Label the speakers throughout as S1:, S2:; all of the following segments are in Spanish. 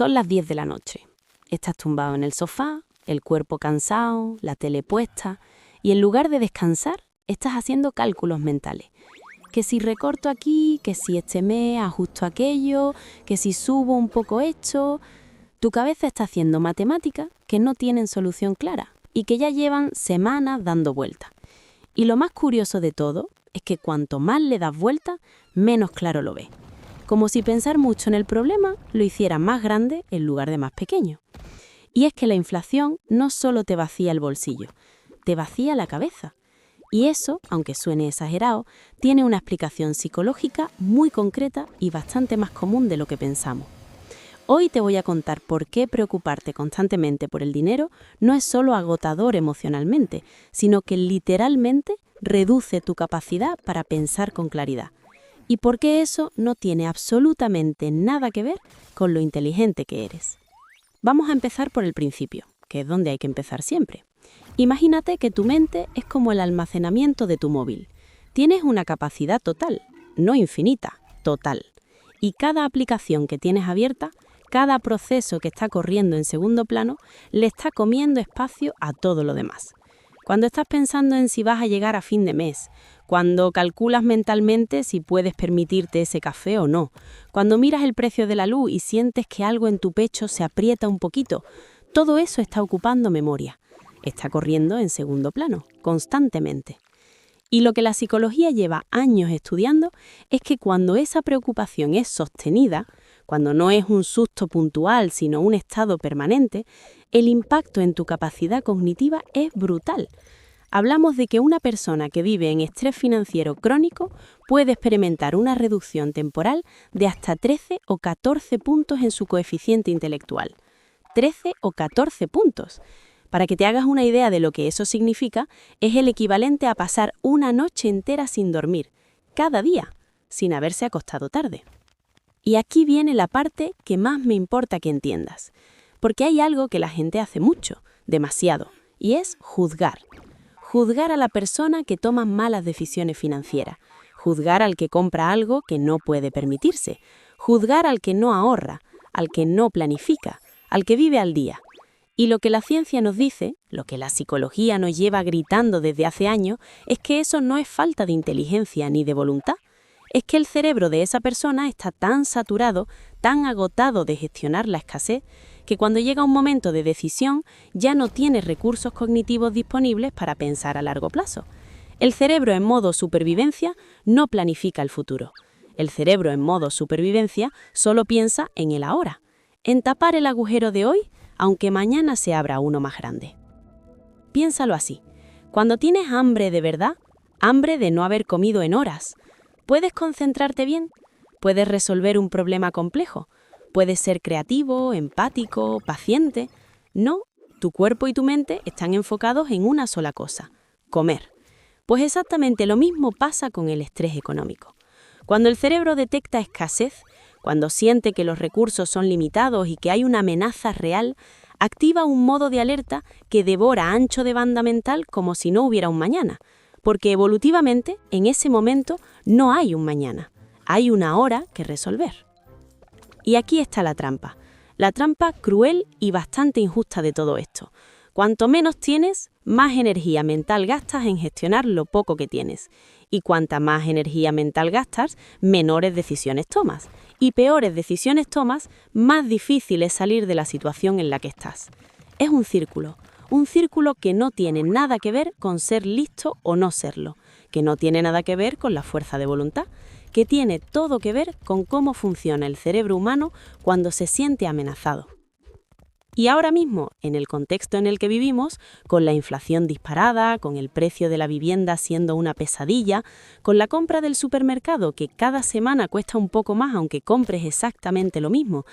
S1: Son las 10 de la noche. Estás tumbado en el sofá, el cuerpo cansado, la tele puesta, y en lugar de descansar, estás haciendo cálculos mentales. Que si recorto aquí, que si este mes ajusto aquello, que si subo un poco esto. Tu cabeza está haciendo matemáticas que no tienen solución clara y que ya llevan semanas dando vueltas. Y lo más curioso de todo es que cuanto más le das vueltas, menos claro lo ves. Como si pensar mucho en el problema lo hiciera más grande en lugar de más pequeño. Y es que la inflación no solo te vacía el bolsillo, te vacía la cabeza. Y eso, aunque suene exagerado, tiene una explicación psicológica muy concreta y bastante más común de lo que pensamos. Hoy te voy a contar por qué preocuparte constantemente por el dinero no es solo agotador emocionalmente, sino que literalmente reduce tu capacidad para pensar con claridad. Y por qué eso no tiene absolutamente nada que ver con lo inteligente que eres. Vamos a empezar por el principio, que es donde hay que empezar siempre. Imagínate que tu mente es como el almacenamiento de tu móvil. Tienes una capacidad total, no infinita, total. Y cada aplicación que tienes abierta, cada proceso que está corriendo en segundo plano, le está comiendo espacio a todo lo demás. Cuando estás pensando en si vas a llegar a fin de mes, cuando calculas mentalmente si puedes permitirte ese café o no, cuando miras el precio de la luz y sientes que algo en tu pecho se aprieta un poquito, todo eso está ocupando memoria. Está corriendo en segundo plano, constantemente. Y lo que la psicología lleva años estudiando es que cuando esa preocupación es sostenida, cuando no es un susto puntual, sino un estado permanente, el impacto en tu capacidad cognitiva es brutal. Hablamos de que una persona que vive en estrés financiero crónico puede experimentar una reducción temporal de hasta 13 o 14 puntos en su coeficiente intelectual. 13 o 14 puntos. Para que te hagas una idea de lo que eso significa, es el equivalente a pasar una noche entera sin dormir, cada día, sin haberse acostado tarde. Y aquí viene la parte que más me importa que entiendas, porque hay algo que la gente hace mucho, demasiado, y es juzgar. Juzgar a la persona que toma malas decisiones financieras, juzgar al que compra algo que no puede permitirse, juzgar al que no ahorra, al que no planifica, al que vive al día. Y lo que la ciencia nos dice, lo que la psicología nos lleva gritando desde hace años, es que eso no es falta de inteligencia ni de voluntad. Es que el cerebro de esa persona está tan saturado, tan agotado de gestionar la escasez, que cuando llega un momento de decisión ya no tiene recursos cognitivos disponibles para pensar a largo plazo. El cerebro en modo supervivencia no planifica el futuro. El cerebro en modo supervivencia solo piensa en el ahora, en tapar el agujero de hoy, aunque mañana se abra uno más grande. Piénsalo así. Cuando tienes hambre de verdad, hambre de no haber comido en horas, ¿puedes concentrarte bien? ¿Puedes resolver un problema complejo? ¿Puedes ser creativo, empático, paciente? No, tu cuerpo y tu mente están enfocados en una sola cosa, comer. Pues exactamente lo mismo pasa con el estrés económico. Cuando el cerebro detecta escasez, cuando siente que los recursos son limitados y que hay una amenaza real, activa un modo de alerta que devora ancho de banda mental como si no hubiera un mañana. Porque evolutivamente, en ese momento, no hay un mañana. Hay una hora que resolver. Y aquí está la trampa cruel y bastante injusta de todo esto. Cuanto menos tienes, más energía mental gastas en gestionar lo poco que tienes. Y cuanta más energía mental gastas, menores decisiones tomas. Y peores decisiones tomas, más difícil es salir de la situación en la que estás. Es un círculo que no tiene nada que ver con ser listo o no serlo, que no tiene nada que ver con la fuerza de voluntad, que tiene todo que ver con cómo funciona el cerebro humano cuando se siente amenazado. Y ahora mismo, en el contexto en el que vivimos, con la inflación disparada, con el precio de la vivienda siendo una pesadilla, con la compra del supermercado que cada semana cuesta un poco más aunque compres exactamente lo mismo,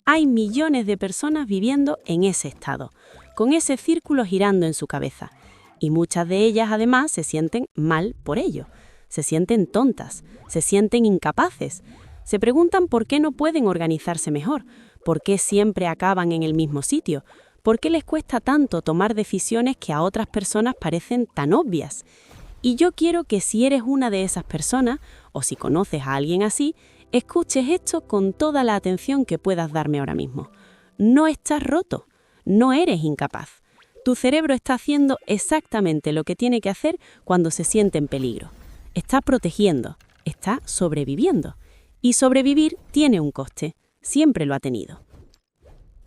S1: hay millones de personas viviendo en ese estado, con ese círculo girando en su cabeza. Y muchas de ellas además se sienten mal por ello. Se sienten tontas, se sienten incapaces. Se preguntan por qué no pueden organizarse mejor, por qué siempre acaban en el mismo sitio, por qué les cuesta tanto tomar decisiones que a otras personas parecen tan obvias. Y yo quiero que si eres una de esas personas, o si conoces a alguien así, escuches esto con toda la atención que puedas darme ahora mismo. No estás roto, no eres incapaz. Tu cerebro está haciendo exactamente lo que tiene que hacer cuando se siente en peligro. Está protegiendo, está sobreviviendo. Y sobrevivir tiene un coste, siempre lo ha tenido.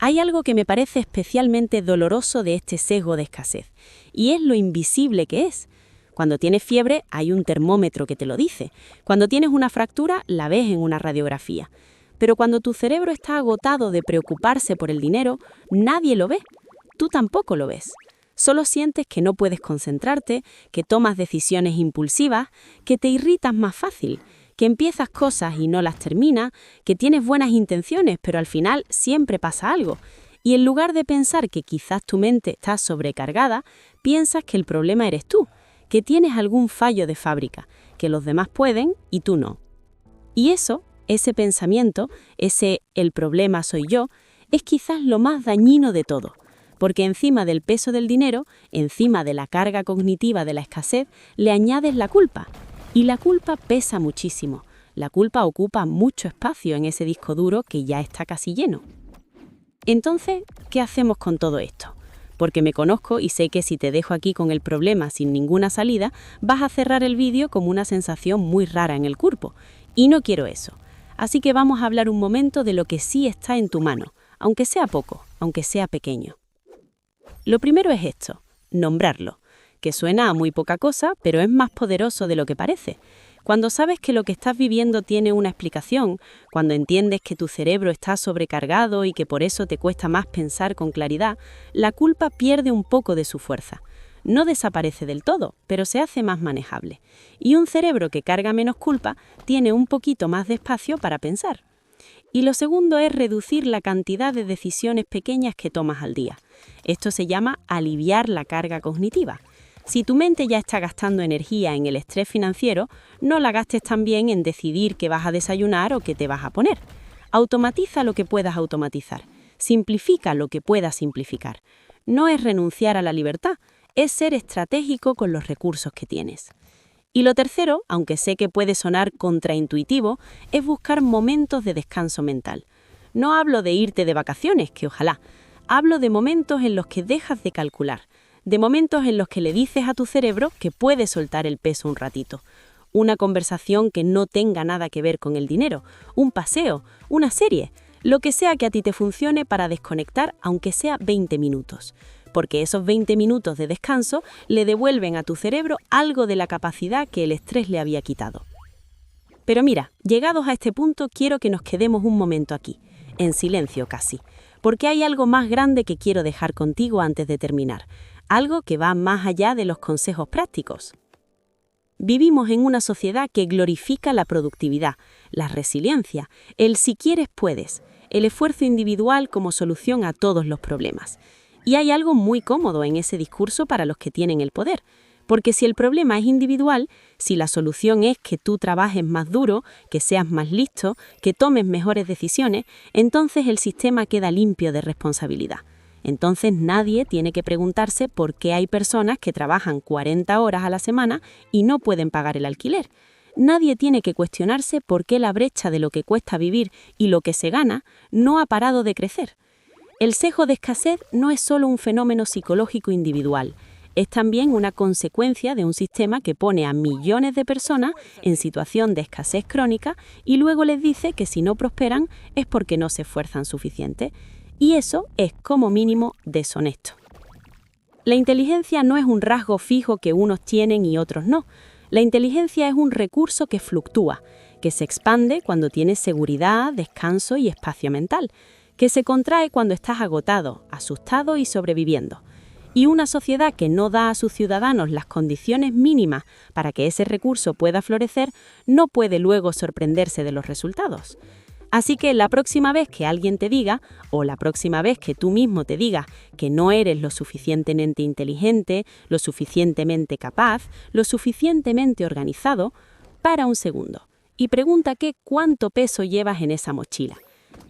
S1: Hay algo que me parece especialmente doloroso de este sesgo de escasez, y es lo invisible que es. Cuando tienes fiebre, hay un termómetro que te lo dice. Cuando tienes una fractura, la ves en una radiografía. Pero cuando tu cerebro está agotado de preocuparse por el dinero, nadie lo ve. Tú tampoco lo ves. Solo sientes que no puedes concentrarte, que tomas decisiones impulsivas, que te irritas más fácil, que empiezas cosas y no las terminas, que tienes buenas intenciones, pero al final siempre pasa algo. Y en lugar de pensar que quizás tu mente está sobrecargada, piensas que el problema eres tú, que tienes algún fallo de fábrica, que los demás pueden y tú no. Y ese pensamiento, el problema soy yo, es quizás lo más dañino de todo. Porque encima del peso del dinero, encima de la carga cognitiva de la escasez, le añades la culpa. Y la culpa pesa muchísimo. La culpa ocupa mucho espacio en ese disco duro que ya está casi lleno. Entonces, ¿qué hacemos con todo esto? Porque me conozco y sé que si te dejo aquí con el problema sin ninguna salida, vas a cerrar el vídeo con una sensación muy rara en el cuerpo. Y no quiero eso. Así que vamos a hablar un momento de lo que sí está en tu mano, aunque sea poco, aunque sea pequeño. Lo primero es esto, nombrarlo, que suena a muy poca cosa, pero es más poderoso de lo que parece. Cuando sabes que lo que estás viviendo tiene una explicación, cuando entiendes que tu cerebro está sobrecargado y que por eso te cuesta más pensar con claridad, la culpa pierde un poco de su fuerza. No desaparece del todo, pero se hace más manejable. Y un cerebro que carga menos culpa tiene un poquito más de espacio para pensar. Y lo segundo es reducir la cantidad de decisiones pequeñas que tomas al día. Esto se llama aliviar la carga cognitiva. Si tu mente ya está gastando energía en el estrés financiero, no la gastes también en decidir qué vas a desayunar o qué te vas a poner. Automatiza lo que puedas automatizar. Simplifica lo que puedas simplificar. No es renunciar a la libertad, es ser estratégico con los recursos que tienes. Y lo tercero, aunque sé que puede sonar contraintuitivo, es buscar momentos de descanso mental. No hablo de irte de vacaciones, que ojalá. Hablo de momentos en los que dejas de calcular, de momentos en los que le dices a tu cerebro que puede soltar el peso un ratito. Una conversación que no tenga nada que ver con el dinero, un paseo, una serie, lo que sea que a ti te funcione para desconectar aunque sea 20 minutos. Porque esos 20 minutos de descanso le devuelven a tu cerebro algo de la capacidad que el estrés le había quitado. Pero mira, llegados a este punto quiero que nos quedemos un momento aquí, en silencio casi, porque hay algo más grande que quiero dejar contigo antes de terminar, algo que va más allá de los consejos prácticos. Vivimos en una sociedad que glorifica la productividad, la resiliencia, el si quieres puedes, el esfuerzo individual como solución a todos los problemas. Y hay algo muy cómodo en ese discurso para los que tienen el poder, porque si el problema es individual, si la solución es que tú trabajes más duro, que seas más listo, que tomes mejores decisiones, entonces el sistema queda limpio de responsabilidad. Entonces nadie tiene que preguntarse por qué hay personas que trabajan 40 horas a la semana y no pueden pagar el alquiler. Nadie tiene que cuestionarse por qué la brecha de lo que cuesta vivir y lo que se gana no ha parado de crecer. El sesgo de escasez no es solo un fenómeno psicológico individual, es también una consecuencia de un sistema que pone a millones de personas en situación de escasez crónica y luego les dice que si no prosperan es porque no se esfuerzan suficiente. Y eso es como mínimo deshonesto. La inteligencia no es un rasgo fijo que unos tienen y otros no. La inteligencia es un recurso que fluctúa, que se expande cuando tienes seguridad, descanso y espacio mental, que se contrae cuando estás agotado, asustado y sobreviviendo. Y una sociedad que no da a sus ciudadanos las condiciones mínimas para que ese recurso pueda florecer, no puede luego sorprenderse de los resultados. Así que la próxima vez que alguien te diga, o la próxima vez que tú mismo te digas que no eres lo suficientemente inteligente, lo suficientemente capaz, lo suficientemente organizado, para un segundo y pregúntate cuánto peso llevas en esa mochila.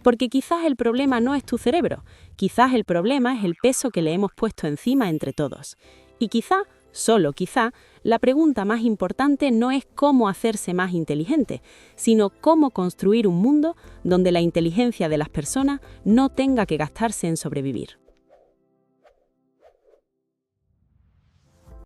S1: Porque quizás el problema no es tu cerebro, quizás el problema es el peso que le hemos puesto encima entre todos. Y quizás Solo quizá la pregunta más importante no es cómo hacerse más inteligente, sino cómo construir un mundo donde la inteligencia de las personas no tenga que gastarse en sobrevivir.